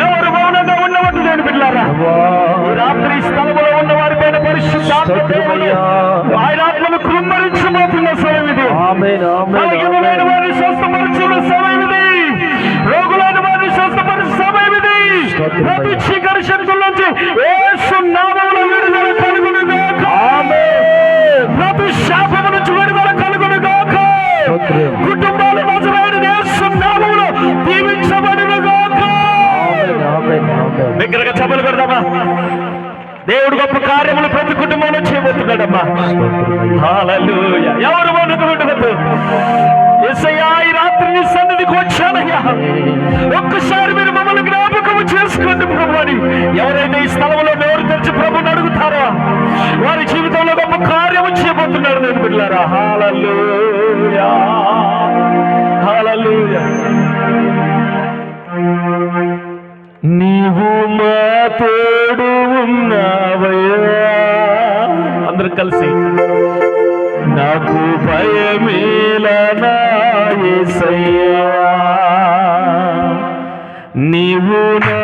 ఎవరు మౌనంగా ఉన్నవారు నేను బిడ్డలారా, రాత్రి స్థలంలో ఉన్న వారిపైన పరిశుద్ధాత్మ దేవుడు ఆయన ఆత్మను కృమ్మరించబోతున్న సమయం ఇది. బలహీనులైన వారిని స్వస్థపరిచిన సమయం ఇది. రోగులైన వారిని స్వస్థపరిచిన సమయం ఇది. ప్రతి చీకటి శక్తుల నుంచి యేసు నామములో విడుదల కలుగును గాక. ప్రతి శాపము నుంచి విడుదల కలుగును గాక. కుటుంబాల నజరేయుడైన యేసు నామములో దీవించబడును గాక. దగ్గరగా చప్పట్లు కొడదామా? దేవుడు గొప్ప కార్యములు ప్రతి కుటుంబంలో చేయబోతున్నాడమ్మా. హల్లెలూయా. ఎవరు వండుకుంటున్నారు? యేసయ్యా, ఈ రాత్రి నీ సన్నిధికి వచ్చానయ్యా, ఒక్కసారి మీరు మమ్మల్ని జ్ఞాపకం చేసుకోండి ప్రభు అని ఎవరైతే ఈ స్థలంలో నోరు తెరిచి ప్రభుని అడుగుతారో వారి జీవితంలో గొప్ప కార్యము చేయబోతున్నాడు నేను బిడ్డలారా. హల్లెలూయా, హల్లెలూయా. నీవు మా తోడు ఉన్నావయ్యా. అందరూ కలిసి నాకు భయమేలా యేసయ్యా, నీవు నా